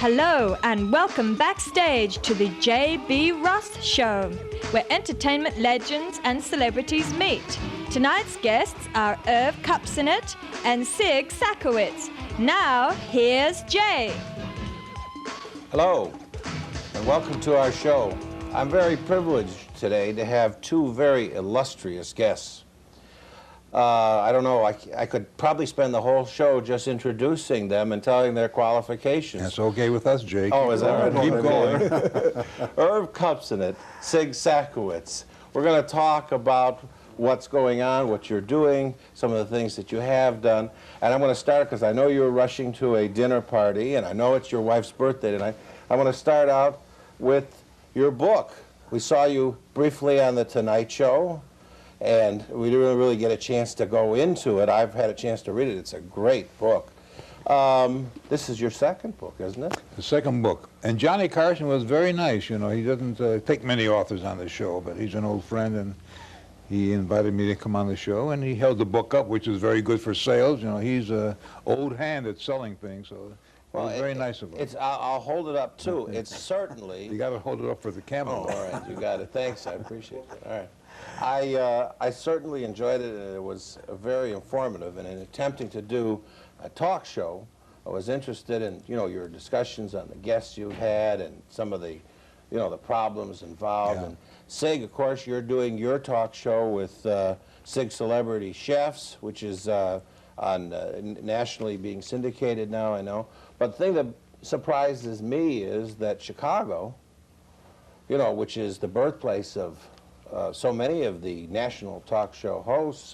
Hello and welcome backstage to the J.B. Ross Show, where entertainment legends and celebrities meet. Tonight's guests are Irv Kupcinet and Sig Sakowitz. Now, here's Jay. Hello, and welcome to our show. I'm very privileged today to have two very illustrious guests. I don't know, I could probably spend the whole show just introducing them and telling their qualifications. That's okay with us, Jake. Oh, is that right? Keep going. Irv Kupcinet, Sig Sakowitz. We're going to talk about what's going on, what you're doing, some of the things that you have done. And I'm going to start, because I know you're rushing to a dinner party, and I know it's your wife's birthday tonight. I want to start out with your book. We saw you briefly on The Tonight Show, and we didn't really get a chance to go into it. I've had a chance to read it. It's a great book. This is your second book, isn't it? The second book. And Johnny Carson was very nice. You know, he doesn't take many authors on the show, but he's an old friend, and he invited me to come on the show, and he held the book up, which is very good for sales. You know, he's an old hand at selling things, so it was very nice of him. I'll hold it up, too. It's certainly... You got to hold it up for the camera. Oh, all right, you got it. Thanks, I appreciate that. All right. I certainly enjoyed it, and it was very informative. And in attempting to do a talk show, I was interested in, you know, your discussions on the guests you've had and some of the, you know, the problems involved. Yeah. And Sig, of course, you're doing your talk show with Sig Celebrity Chefs, which is nationally being syndicated now, I know. But the thing that surprises me is that Chicago, you know, which is the birthplace of so many of the national talk show hosts,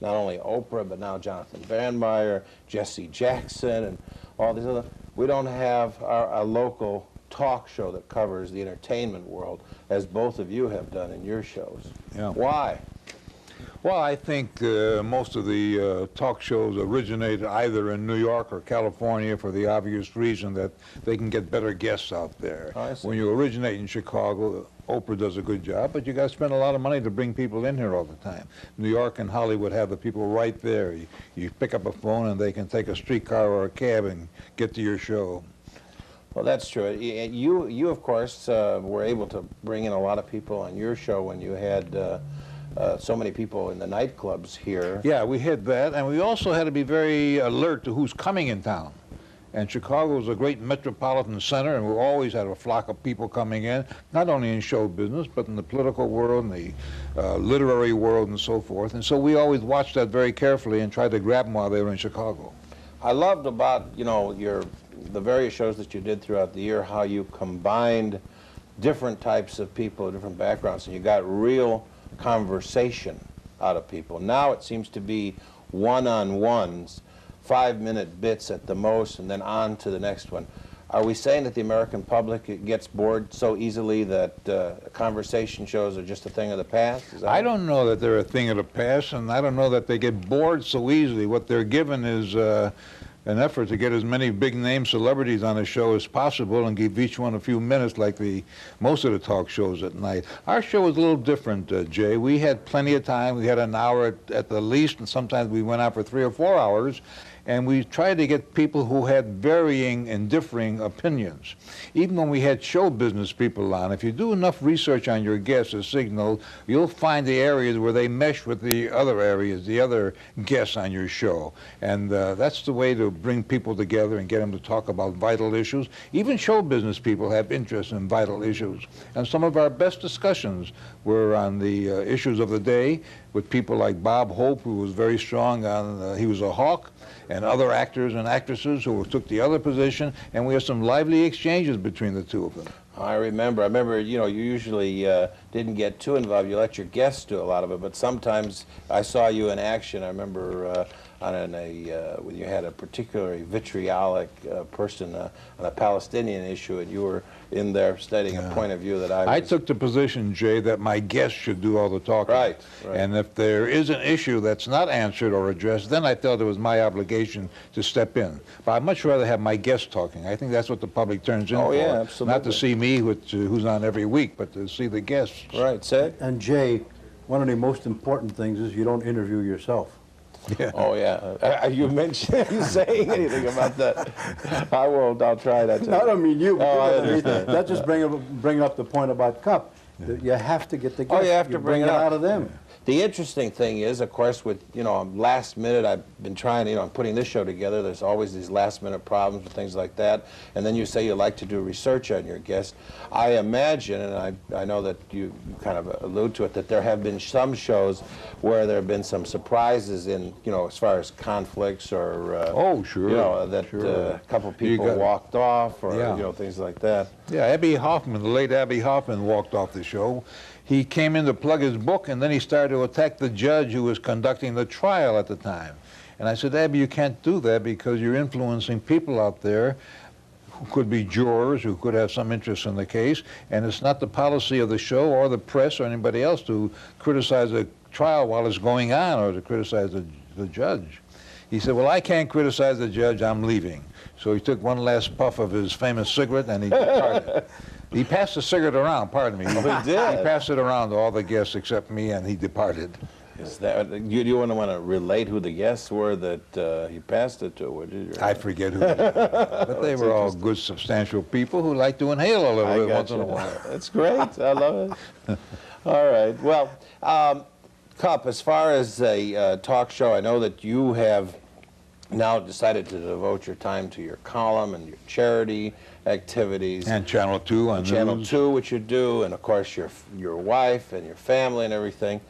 not only Oprah, but now Jonathan Van Meyer, Jesse Jackson, and all these other, we don't have a local talk show that covers the entertainment world, as both of you have done in your shows. Yeah. Why? Well, I think most of the talk shows originate either in New York or California for the obvious reason that they can get better guests out there. I see. When you originate in Chicago, Oprah does a good job, but you got to spend a lot of money to bring people in here all the time. New York and Hollywood have the people right there. You pick up a phone and they can take a streetcar or a cab and get to your show. Well, that's true. You of course, were able to bring in a lot of people on your show when you had so many people in the nightclubs here. Yeah, we had that, and we also had to be very alert to who's coming in town. And Chicago is a great metropolitan center, and we always had a flock of people coming in, not only in show business, but in the political world, and the literary world, and so forth. And so we always watched that very carefully and tried to grab them while they were in Chicago. I loved about, you know, the various shows that you did throughout the year, how you combined different types of people, different backgrounds, and you got real conversation out of people. Now it seems to be one-on-ones, 5-minute bits at the most, and then on to the next one. Are we saying that the American public gets bored so easily that conversation shows are just a thing of the past? I don't know that they're a thing of the past, and I don't know that they get bored so easily. What they're given is an effort to get as many big-name celebrities on the show as possible and give each one a few minutes like most of the talk shows at night. Our show was a little different, Jay. We had plenty of time. We had an hour at the least, and sometimes we went out for 3 or 4 hours. And we tried to get people who had varying and differing opinions. Even when we had show business people on, if you do enough research on your guests as signaled, you'll find the areas where they mesh with the other areas, the other guests on your show. And that's the way to bring people together and get them to talk about vital issues. Even show business people have interest in vital issues. And some of our best discussions were on the issues of the day with people like Bob Hope, who was very strong on, he was a hawk, and other actors and actresses who took the other position, and we had some lively exchanges between the two of them. I remember, you know, you usually didn't get too involved. You let your guests do a lot of it, but sometimes I saw you in action. I remember when you had a particularly vitriolic person on a Palestinian issue, and you were in there stating a point of view that I took the position, Jay, that my guests should do all the talking. Right. And if there is an issue that's not answered or addressed, then I felt it was my obligation to step in. But I'd much rather have my guests talking. I think that's what the public turns in for. Yeah, absolutely. Not to see me, who's on every week, but to see the guests. Right, Sid? And Jay, one of the most important things is you don't interview yourself. Yeah. Oh, yeah. You mentioned you saying anything about that? I won't. I'll try that. No, I don't mean you. But Oh, I you know, understand. That just bring up the point about cup. That you have to get the guests. Oh, you have to bring it up. out of them. The interesting thing is, of course, with, last minute, I've been trying, I'm putting this show together. There's always these last minute problems and things like that. And then you say you like to do research on your guests. I imagine, and I know that you kind of allude to it, that there have been some shows where there have been some surprises in, as far as conflicts or, Oh, sure. That sure. a couple people walked off or, Yeah. things like that. Yeah, Abby Hoffman, the late Abby Hoffman, walked off the show. He came in to plug his book, and then he started to attack the judge who was conducting the trial at the time. And I said, Abby, you can't do that because you're influencing people out there who could be jurors, who could have some interest in the case, and it's not the policy of the show or the press or anybody else to criticize a trial while it's going on or to criticize the judge. He said, well, I can't criticize the judge, I'm leaving. So he took one last puff of his famous cigarette and he departed. He passed the cigarette around, pardon me. Oh, he did? He passed it around to all the guests except me, and he departed. Is that, you want to relate who the guests were that he passed it to, would you? I forget who they were. But they were all good, substantial people who like to inhale a little bit once in a while. That's great. I love it. All right. Well, Cup, as far as a talk show, I know that you have now decided to devote your time to your column and your charity activities. And Channel 2 on Channel news. 2, which you do, and of course your wife and your family and everything.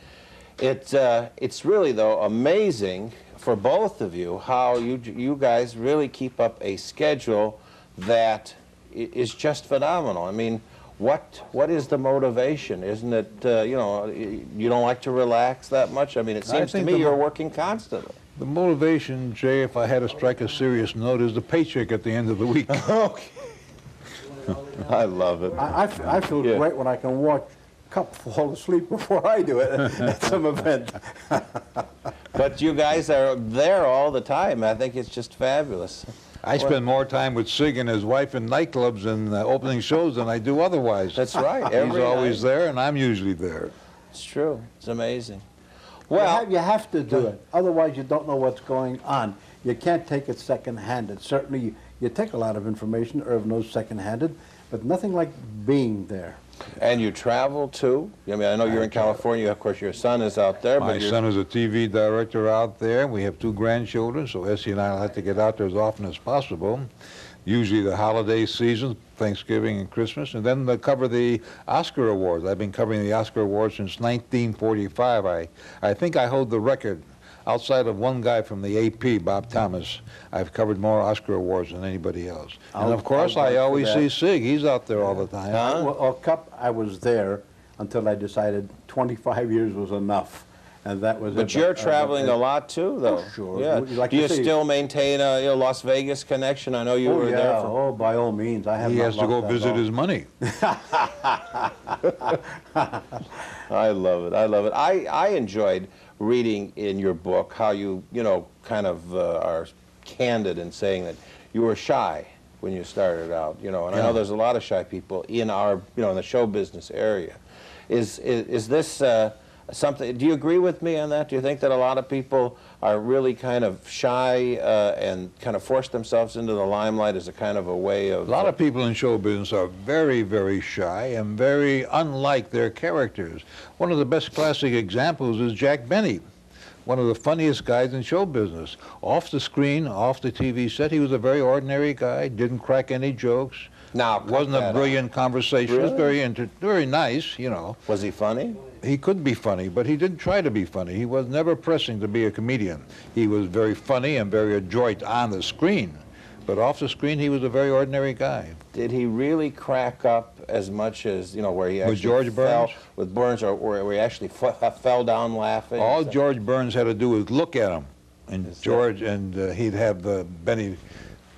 It's really, though, amazing for both of you how you guys really keep up a schedule that is just phenomenal. I mean, what is the motivation? Isn't it, you don't like to relax that much? I mean, it seems to me you're working constantly. The motivation, Jay, if I had to strike a serious note, is the paycheck at the end of the week. Okay. I love it. I feel great when I can watch Cup fall asleep before I do it at some event. But you guys are there all the time. I think it's just fabulous. I spend more time with Sig and his wife in nightclubs and opening shows than I do otherwise. That's right. He's Every always night. there, and I'm usually there. It's true. It's amazing. Well, You have to do it. Otherwise, you don't know what's going on. You can't take it second-handed. Certainly, you take a lot of information, Irv knows second-handed, but nothing like being there. and you travel too? I mean, I know you're in California. Of course, your son is out there. My but son is a TV director out there. We have 2 grandchildren, so Essie and I will have to get out there as often as possible. Usually the holiday season, Thanksgiving and Christmas, and then they cover the Oscar Awards. I've been covering the Oscar Awards since 1945. I think I hold the record. Outside of one guy from the AP, Bob Thomas, I've covered more Oscar Awards than anybody else. And of course, I always see Sig. He's out there all the time. Well, Cup, I was there until I decided 25 years was enough. And that was But you're traveling a lot too, though. Oh, sure. Yeah. Like Do you say- still maintain a Las Vegas connection? I know you were there for... Oh, by all means. I have He not has to go lost that visit ball. his money. I love it. I love it. I enjoyed reading in your book how you kind of are candid in saying that you were shy when you started out, and I know there's a lot of shy people in our, in the show business area. Is this something, do you agree with me on that? Do you think that a lot of people are really kind of shy and kind of force themselves into the limelight as a kind of a way of... A lot of people in show business are very, very shy and very unlike their characters. One of the best classic examples is Jack Benny, one of the funniest guys in show business. Off the screen, off the TV set, he was a very ordinary guy, didn't crack any jokes. Now, Wasn't a brilliant conversationalist, Really? very nice, Was he funny? He could be funny, but he didn't try to be funny. He was never pressing to be a comedian. He was very funny and very adroit on the screen. But off the screen, he was a very ordinary guy. Did he really crack up as much as, where he actually George fell... Burns? With Burns, or where he actually fell down laughing? All George Burns had to do was look at him. And he'd have Benny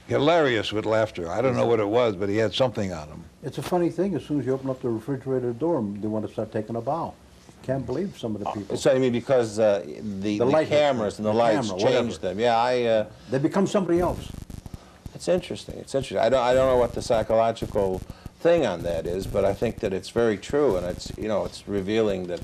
hilarious with laughter. I don't know what it was, but he had something on him. It's a funny thing. As soon as you open up the refrigerator door, they want to start taking a bow. Can't believe some of the people. So, I mean, because the light cameras and the lights changed them. Yeah, They become somebody else. it's interesting. It's interesting. I don't know what the psychological thing on that is, but I think that it's very true, and it's it's revealing that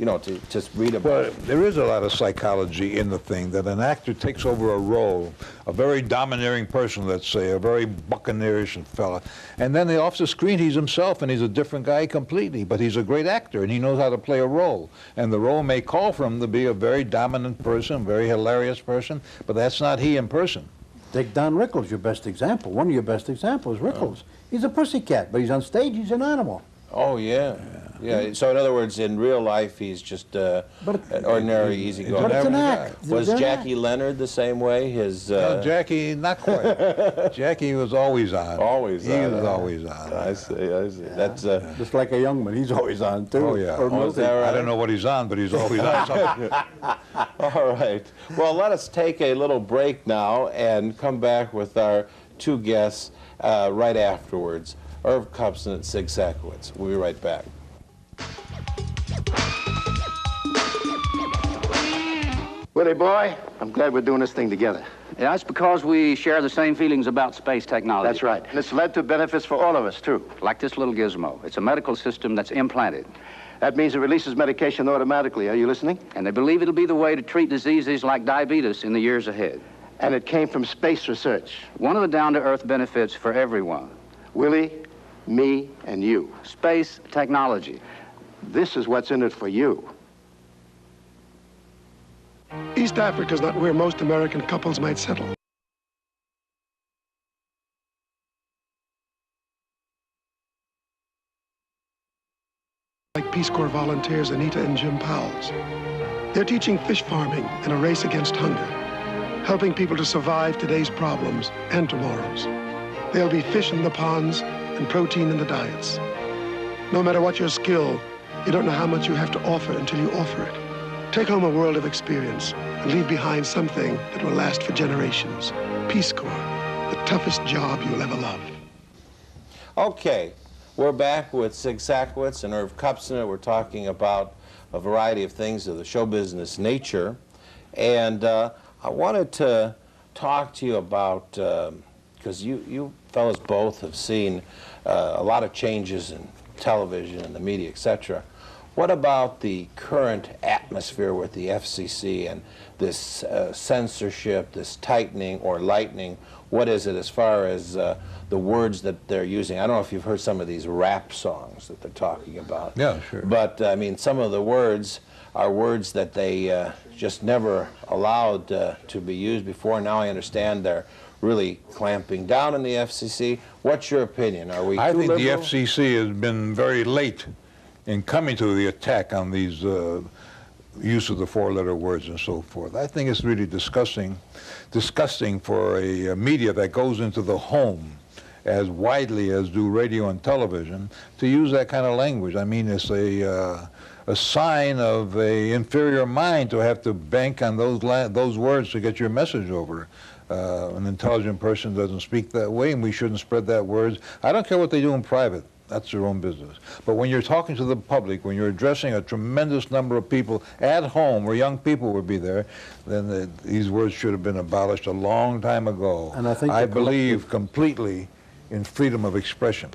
you know, to just read about Well, it. there is a lot of psychology in the thing that an actor takes over a role, a very domineering person, let's say, a very buccaneerish fella, and then off the screen he's himself and he's a different guy completely, but he's a great actor and he knows how to play a role. And the role may call for him to be a very dominant person, very hilarious person, but that's not he in person. Take Don Rickles, your best example. One of your best examples, Rickles. He's a pussycat, but he's on stage, he's an animal. Oh, yeah. Yeah, so in other words, in real life, he's just an ordinary, easygoing. But it's an guy. act. Was Jackie Leonard the same way? His No, Jackie, not quite. Jackie was always on. Always he on. was always on. I see. Yeah. That's Just like a young man, he's always on too. Oh, yeah. Or Oh, is that right? I don't know what he's on, but he's always on something. all right. Well, let us take a little break now and come back with our two guests right afterwards. Irv Kupcinet, Sig Sakowitz. We'll be right back. Willie boy, I'm glad we're doing this thing together. Yeah, that's because we share the same feelings about space technology. That's right. And it's led to benefits for all of us, too. Like this little gizmo. It's a medical system that's implanted. That means it releases medication automatically. Are you listening? And they believe it'll be the way to treat diseases like diabetes in the years ahead. And it came from space research. One of the down-to-earth benefits for everyone. Willie, me, and you. Space technology. This is what's in it for you. East Africa's not where most American couples might settle. Like Peace Corps volunteers Anita and Jim Powell's. They're teaching fish farming in a race against hunger, helping people to survive today's problems and tomorrow's. There'll be fish in the ponds and protein in the diets. No matter what your skill, you don't know how much you have to offer until you offer it. Take home a world of experience and leave behind something that will last for generations. Peace Corps, the toughest job you'll ever love. Okay, we're back with Sig Sakowitz and Irv Kupcinet. We're talking about a variety of things of the show business nature. And I wanted to talk to you about, because you fellas both have seen a lot of changes in television and the media, etc. What about the current atmosphere with the FCC and this censorship, this tightening or lightening? What is it as far as the words that they're using? I don't know if you've heard some of these rap songs that they're talking about. Yeah, sure. But, I mean, some of the words are words that they just never allowed to be used before. Now I understand they're really clamping down on the FCC. What's your opinion? Are we too I think liberal? the FCC has been very late in coming to the attack on these use of the four-letter words and so forth. I think it's really disgusting for a media that goes into the home as widely as do radio and television to use that kind of language. I mean, it's a sign of an inferior mind to have to bank on those words to get your message over. An intelligent person doesn't speak that way, and we shouldn't spread that words. I don't care what they do in private. That's their own business. But when you're talking to the public, when you're addressing a tremendous number of people at home where young people would be there, then these words should have been abolished a long time ago. And I think I believe completely in freedom of expression.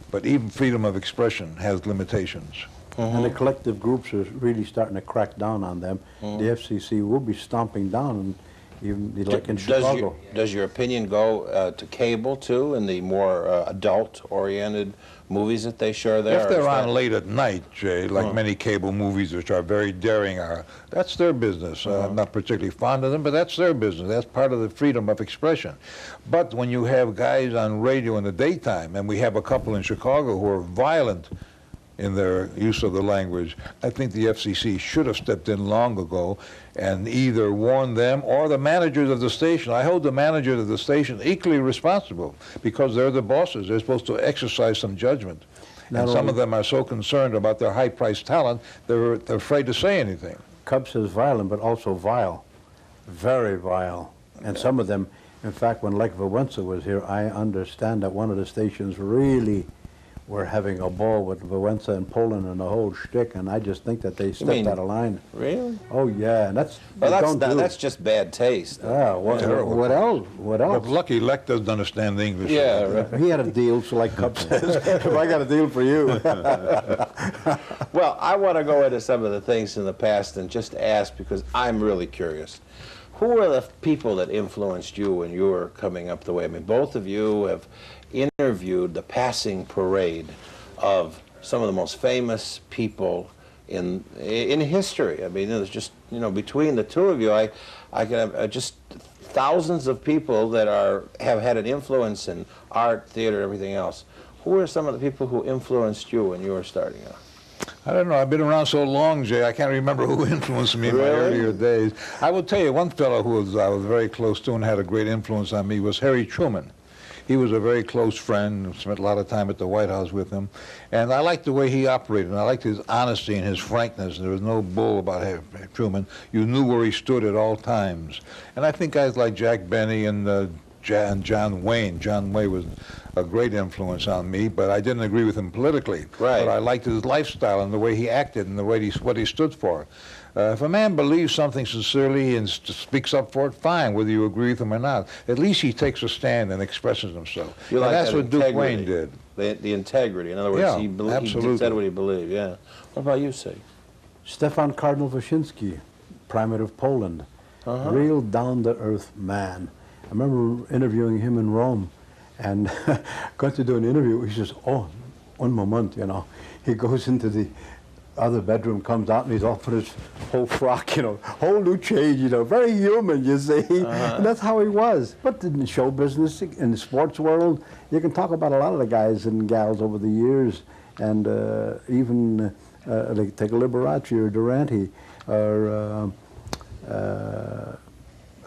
But even freedom of expression has limitations. And the collective groups are really starting to crack down on them. The FCC will be stomping down, and even like in Chicago. Does your opinion go to cable too, in the more adult-oriented movies that they show there? If they're on late at night, Jay, like many cable movies which are very daring are, that's their business. I'm not particularly fond of them, but that's their business. That's part of the freedom of expression. But when you have guys on radio in the daytime, and we have a couple in Chicago who are violent in their use of the language, I think the FCC should have stepped in long ago and either warned them or the managers of the station. I hold the managers of the station equally responsible because they're the bosses. They're supposed to exercise some judgment. And some of them are so concerned about their high-priced talent, they're afraid to say anything. Cub says violent, but also vile. Very vile. And some of them, in fact, when Lech Wałęsa was here, I understand that one of the stations really were having a ball with Wałęsa and Poland and the whole shtick, and I just think that they stepped out of line. Really? Oh yeah, and That's just bad taste. Yeah, what else? What else? But lucky Lech doesn't understand the English. Yeah, right. He had a deal, so like Cup says, if I got a deal for you. Well, I want to go into some of the things in the past and just ask, because I'm really curious. Who are the people that influenced you when you were coming up the way? I mean, both of you have interviewed the passing parade of some of the most famous people in history. I mean, there's just, you know, between the two of you, I can have just thousands of people that have had an influence in art, theater, everything else. Who are some of the people who influenced you when you were starting out? I don't know. I've been around so long, Jay, I can't remember who influenced me in my earlier days. I will tell you, one fellow who I was very close to and had a great influence on me was Harry Truman. He was a very close friend, spent a lot of time at the White House with him. And I liked the way he operated, and I liked his honesty and his frankness. There was no bull about Harry Truman. You knew where he stood at all times. And I think guys like Jack Benny and John Wayne. John Wayne was a great influence on me, but I didn't agree with him politically. Right. But I liked his lifestyle and the way he acted and the way what he stood for. If a man believes something sincerely and speaks up for it, fine, whether you agree with him or not. At least he takes a stand and expresses himself. You and like that's that what Duke integrity, Wayne did. The integrity. In other words, Yeah, he absolutely. said what he believed, yeah. What about you, Sig? Stefan Cardinal Wyszynski, Primate of Poland, real down-to-earth man. I remember interviewing him in Rome, and got to do an interview. He says, "Oh, un moment," you know. He goes into the other bedroom, comes out, and he's off with his whole frock, you know, whole new change, you know, very human, you see. And that's how he was. But in the show business, in the sports world, you can talk about a lot of the guys and gals over the years, and even like take Liberace or Durante, or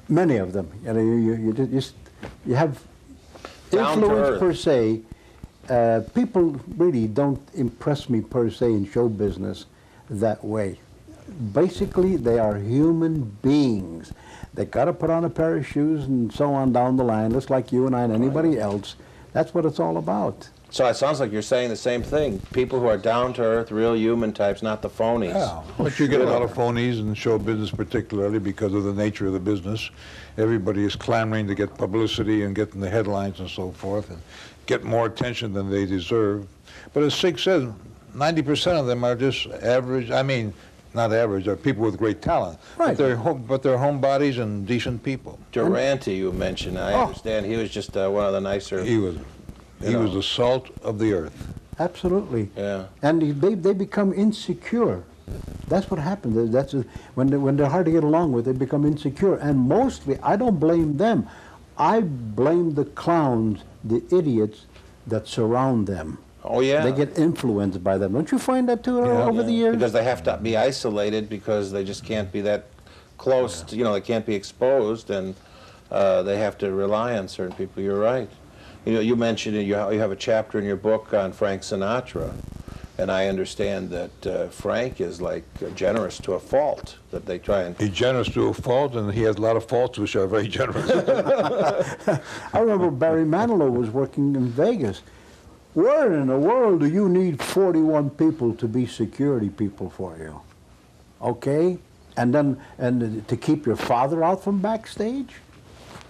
many of them. You know, you have Down to influence earth. per se. People really don't impress me per se in show business that way. Basically, they are human beings. They got to put on a pair of shoes and so on down the line, just like you and I and anybody else. That's what it's all about. So it sounds like you're saying the same thing. People who are down to earth, real human types, not the phonies. Yeah, but you get a lot of phonies in show business, particularly because of the nature of the business. Everybody is clamoring to get publicity and get in the headlines and so forth, and get more attention than they deserve. But as Sig says, 90% of them are just average. I mean, not average. They're people with great talent, Right. but they're homebodies and decent people. Durante, you mentioned. I understand he was just one of the nicer. He was the salt of the earth. Absolutely. Yeah. And they become insecure. That's what happens. That's when they're hard to get along with, they become insecure. And mostly, I don't blame them. I blame the clowns, the idiots that surround them. Oh, yeah. They get influenced by them. Don't you find that too over the years? Because they have to be isolated because they just can't be that close. To, you know, they can't be exposed, and they have to rely on certain people. You're right. You know, you mentioned you have a chapter in your book on Frank Sinatra, and I understand that Frank is like generous to a fault. That they try and. He's generous to a fault, and he has a lot of faults which are very generous. I remember Barry Manilow was working in Vegas. Where in the world do you need 41 people to be security people for you? Okay? And to keep your father out from backstage?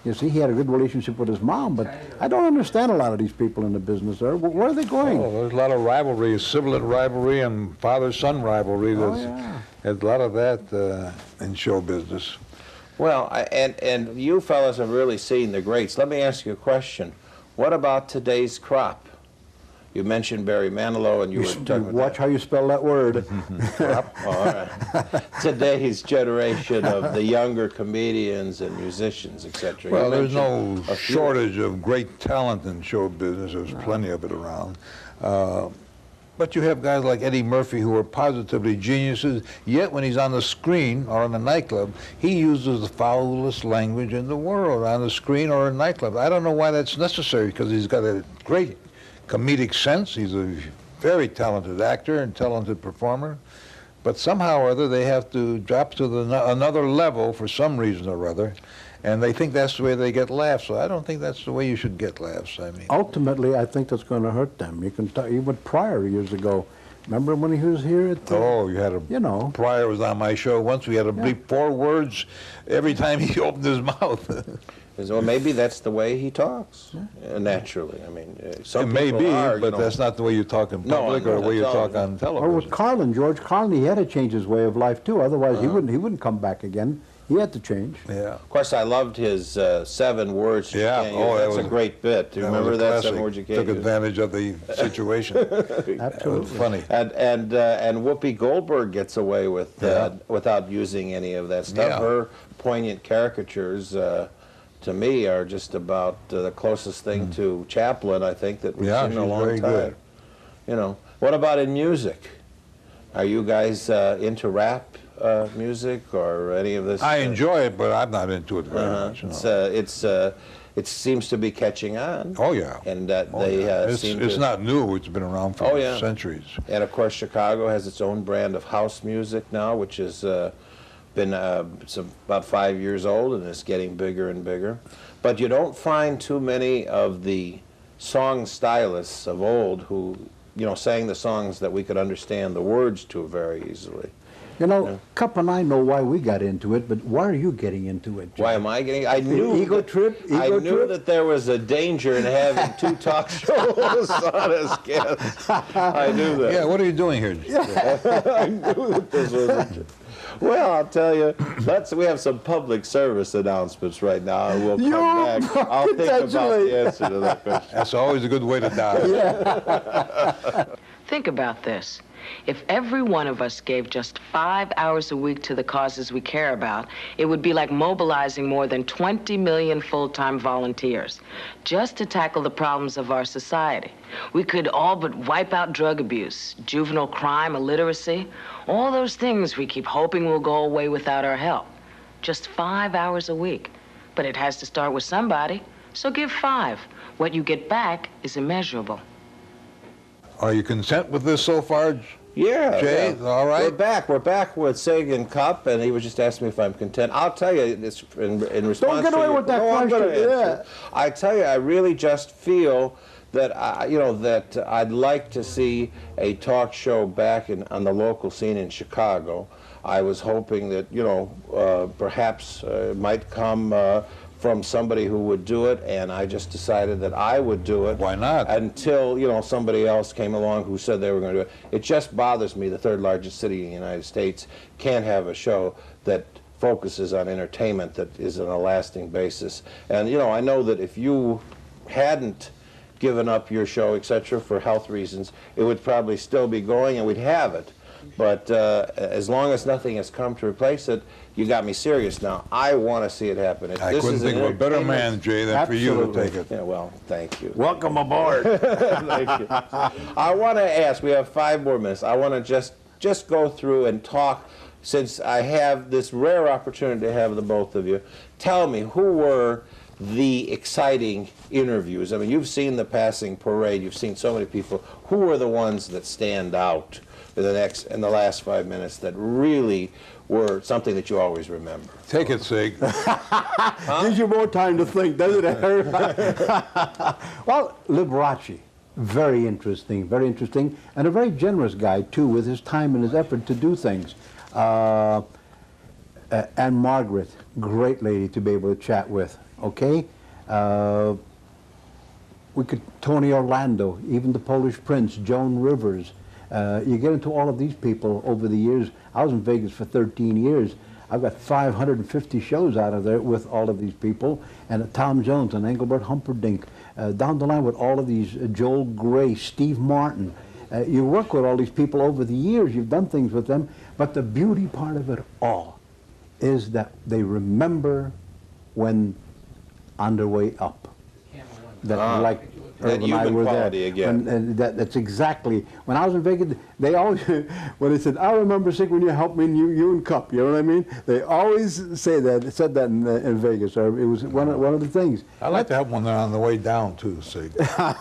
You see, he had a good relationship with his mom, but I don't understand a lot of these people in the business. Where are they going? Oh, there's a lot of rivalry, sibling rivalry and father-son rivalry. There's a lot of that in show business. Well, and you fellas have really seen the greats. Let me ask you a question. What about today's crop? You mentioned Barry Manilow, and you were talking about Watch how you spell that word. crop. All right. Today's generation of the younger comedians and musicians, etc. Well, there's no shortage of great talent in show business. There's plenty of it around. But you have guys like Eddie Murphy who are positively geniuses, yet when he's on the screen or in a nightclub, he uses the foulest language in the world on the screen or in a nightclub. I don't know why that's necessary, because he's got a great comedic sense. He's a very talented actor and talented performer. But somehow or other they have to drop to another level for some reason or other, and they think that's the way they get laughs. So I don't think that's the way you should get laughs. I mean, ultimately, I think that's going to hurt them. You can even Pryor years ago. Remember when he was here at the, oh, you had a, you know. Pryor was on my show once. We had to bleep 4 words every time he opened his mouth. Well, maybe that's the way he talks, naturally. I mean, some it may people be, are, but that's not the way you talk in No, public or the way you talk television. on television. Or with Carlin, George Carlin, he had to change his way of life too. Otherwise, he wouldn't come back again. He had to change. Yeah. Of course, I loved his 7 words. You Yeah. can't Oh, use. that That's was a great bit. Do you remember was a that classic. 7 words you can't Took use? advantage of the situation. Absolutely. It was funny. And Whoopi Goldberg gets away with without using any of that stuff. Yeah. Her poignant caricatures, to me, are just about the closest thing to Chaplin, I think, that we've seen in a she's long very time. good. You know, what about in music? Are you guys into rap music or any of this? I enjoy it, but I'm not into it very much. No. It seems to be catching on. Oh yeah. And that Oh, they yeah. seem It's to. not new. It's been around for Oh, yeah. centuries. And of course, Chicago has its own brand of house music now, which has been about 5 years old and is getting bigger and bigger. But you don't find too many of the song stylists of old who, sang the songs that we could understand the words to very easily. You know, Cup and I know why we got into it, but why are you getting into it, Jim? Why am I getting? I knew ego trip. I knew that there was a danger in having 2 talk shows on as guests. I knew that. Yeah, what are you doing here? I knew that this was. Well, I'll tell you. We have some public service announcements right now, and we'll come back. I'll think about the answer to that question. That's always a good way to die. Think about this. If every one of us gave just 5 hours a week to the causes we care about, it would be like mobilizing more than 20 million full-time volunteers just to tackle the problems of our society. We could all but wipe out drug abuse, juvenile crime, illiteracy, all those things we keep hoping will go away without our help. Just 5 hours a week. But it has to start with somebody, so give 5. What you get back is immeasurable. Are you content with this so far? Yeah, Jay, yeah. all right. We're back with Sig and Cup, and he was just asking me if I'm content. I'll tell you, it's in response. Don't get to away your, with that no, I'm question. gonna answer. I tell you, I really just feel that that I'd like to see a talk show back on the local scene in Chicago. I was hoping that perhaps it might come from somebody who would do it, and I just decided that I would do it. Why not? Until, somebody else came along who said they were going to do it. It just bothers me the 3rd largest city in the United States can't have a show that focuses on entertainment that is on a lasting basis. And, I know that if you hadn't given up your show, etc., for health reasons, it would probably still be going and we'd have it. But as long as nothing has come to replace it, you got me serious now. I want to see it happen. I couldn't think of a better man, Jay, than for you to take it. Yeah, well, thank you. Welcome aboard. Thank you. I want to ask, we have 5 more minutes. I want to just go through and talk, since I have this rare opportunity to have the both of you. Tell me, who were the exciting interviews? I mean, you've seen the passing parade. You've seen so many people. Who are the ones that stand out in the last 5 minutes that really were something that you always remember? Take it, Sig. Gives you more time to think, doesn't it? Well, Liberace, very interesting, and a very generous guy, too, with his time and his effort to do things. And Margaret, great lady to be able to chat with, okay? Tony Orlando, even the Polish Prince, Joan Rivers. You get into all of these people over the years. I was in Vegas for 13 years. I've got 550 shows out of there with all of these people, and Tom Jones and Engelbert Humperdinck, down the line with all of these, Joel Gray, Steve Martin. You work with all these people over the years, you've done things with them, but the beauty part of it all is that they remember when on their way up. That That Irv and I human were quality there. again. And that's exactly, when I was in Vegas, they always, when they said, I remember, Sig, when you helped me in you Cup, you know what I mean? They always said that in Vegas. Irv. It was one of the things. I like to help when they're on the way down, too, Sig. Come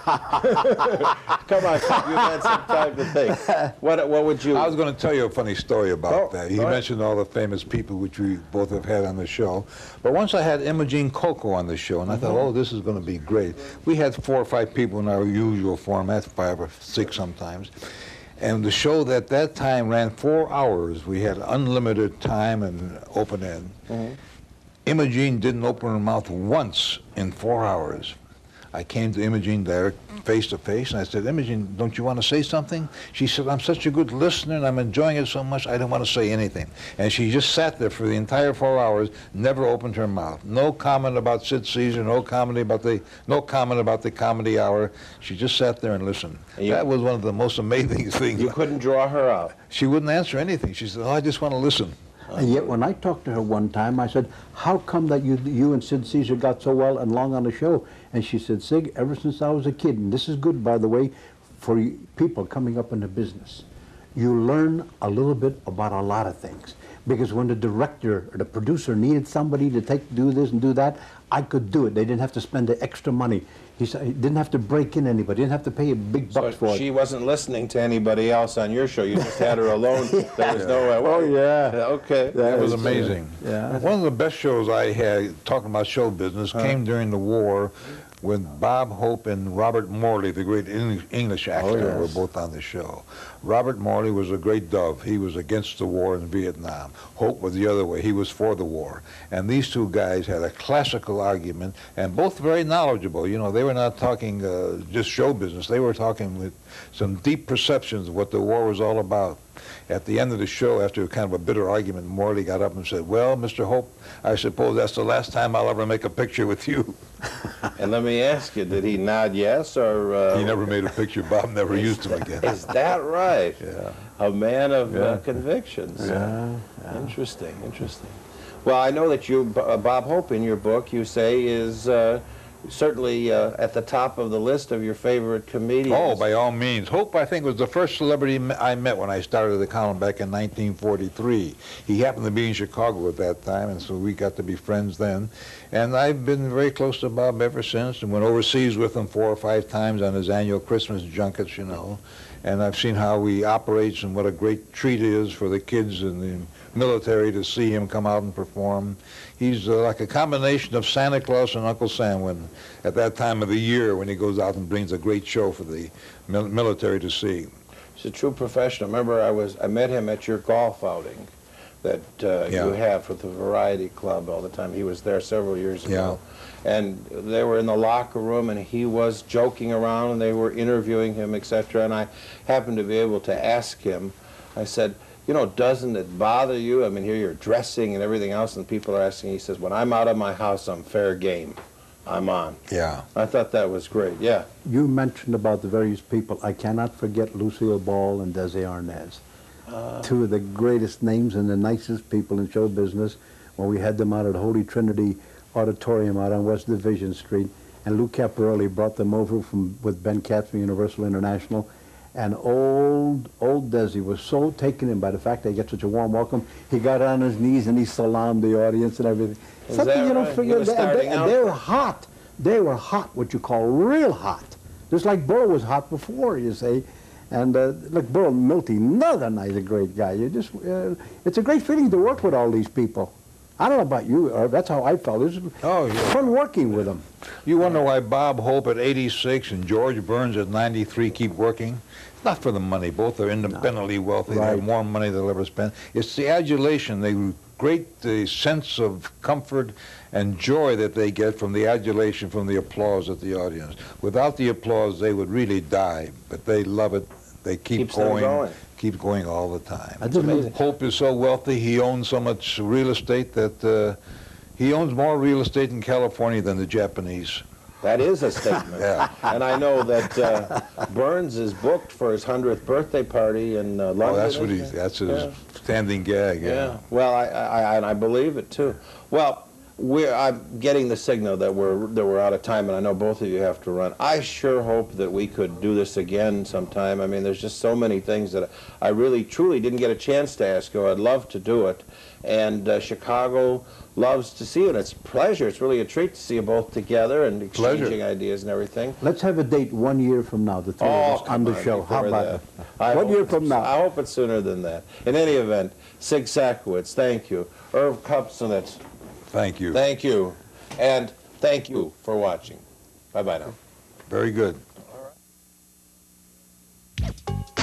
on, you've had some time to think. What would you... I was going to tell you a funny story about that. You go ahead. mentioned all the famous people which we both have had on the show. But once I had Imogene Coco on the show, and I thought, oh, this is going to be great. We had 4 or 5 people in our usual format, 5 or 6 sometimes. And the show that time ran 4 hours. We had unlimited time and open end. Imogene didn't open her mouth once in 4 hours. I came to Imogene there face to face, and I said, Imogene, don't you want to say something? She said, I'm such a good listener, and I'm enjoying it so much, I don't want to say anything. And she just sat there for the entire 4 hours, never opened her mouth. No comment about Sid Caesar, no comment about the comedy hour. She just sat there and listened. That was one of the most amazing things. You couldn't draw her out. She wouldn't answer anything. She said, oh, I just want to listen. And yet when I talked to her one time, I said, how come that you and Sid Caesar got so well and long on the show? And she said, Sig, ever since I was a kid, and this is good, by the way, for people coming up in the business, you learn a little bit about a lot of things. Because when the director or the producer needed somebody to do this and do that, I could do it. They didn't have to spend the extra money. He didn't have to break in anybody. Didn't have to pay big bucks for it. She wasn't listening to anybody else on your show. You just had her alone. There was no way. Oh, yeah. Okay. That was amazing. Yeah. One of the best shows I had, talking about show business, came during the war when Bob Hope and Robert Morley, the great English actor, were both on the show. Robert Morley was a great dove. He was against the war in Vietnam. Hope was the other way. He was for the war. And these 2 guys had a classical argument, and both very knowledgeable. You know, they were not talking just show business. They were talking with some deep perceptions of what the war was all about. At the end of the show, after kind of a bitter argument, Morley got up and said, well, Mr. Hope, I suppose that's the last time I'll ever make a picture with you. And let me ask you, did he nod yes, or... He never made a picture. Bob never used him again. Is that right? Yeah. A man of convictions. Yeah. Interesting, interesting. Well, I know that you, Bob Hope, in your book, you say is certainly at the top of the list of your favorite comedians. Oh, by all means. Hope, I think, was the first celebrity I met when I started the column back in 1943. He happened to be in Chicago at that time, and so we got to be friends then. And I've been very close to Bob ever since, and went overseas with him 4 or 5 times on his annual Christmas junkets, you know. And I've seen how he operates and what a great treat it is for the kids in the military to see him come out and perform. He's like a combination of Santa Claus and Uncle Sam at that time of the year when he goes out and brings a great show for the military to see. He's a true professional. Remember, I met him at your golf outing that you have with the Variety Club all the time. He was there several years ago. And they were in the locker room, and he was joking around, and they were interviewing him, etc. And I happened to be able to ask him, I said, you know, doesn't it bother you? I mean, here you're dressing and everything else, and people are asking. He says, when I'm out of my house, I'm fair game. I'm on. Yeah. I thought that was great, yeah. You mentioned about the various people. I cannot forget Lucille Ball and Desi Arnaz. 2 of the greatest names and the nicest people in show business. When we had them out at Holy Trinity Auditorium out on West Division Street, and Lou Caparelli brought them over with Ben Katz from Universal International. And old Desi was so taken in by the fact that he got such a warm welcome. He got on his knees and he salaamed the audience and everything. Something you don't forget. And they were hot. They were hot, what you call real hot. Just like Burl was hot before, you see. And like Burl Milty, another nice, a great guy. It's a great feeling to work with all these people. I don't know about you, Irv. That's how I felt. It was fun working with them. You wonder why Bob Hope at 86 and George Burns at 93 keep working? It's not for the money. Both are independently wealthy. They have more money than they'll ever spend. It's the adulation, the great sense of comfort and joy that they get from the adulation, from the applause of the audience. Without the applause, they would really die, but they love it. They keep going. Keep going all the time. That's amazing. Hope is so wealthy, he owns so much real estate that he owns more real estate in California than the Japanese. That is a statement. Yeah. And I know that Burns is booked for his 100th birthday party in London. Oh, that's his standing gag. Yeah. Well, I believe it too. Well, I'm getting the signal that we're out of time, and I know both of you have to run. I sure hope that we could do this again sometime. I mean, there's just so many things that I really, truly didn't get a chance to ask you. I'd love to do it. And Chicago loves to see you, and it's a pleasure. It's really a treat to see you both together and exchanging ideas and everything. Let's have a date 1 year from now, the three of us on the show. How about that? 1 year from now. I hope it's sooner than that. In any event, Sig Sakowitz, thank you. Irv Kupcinet, Thank you. thank you. And thank you for watching. Bye-bye now. Very good. All right.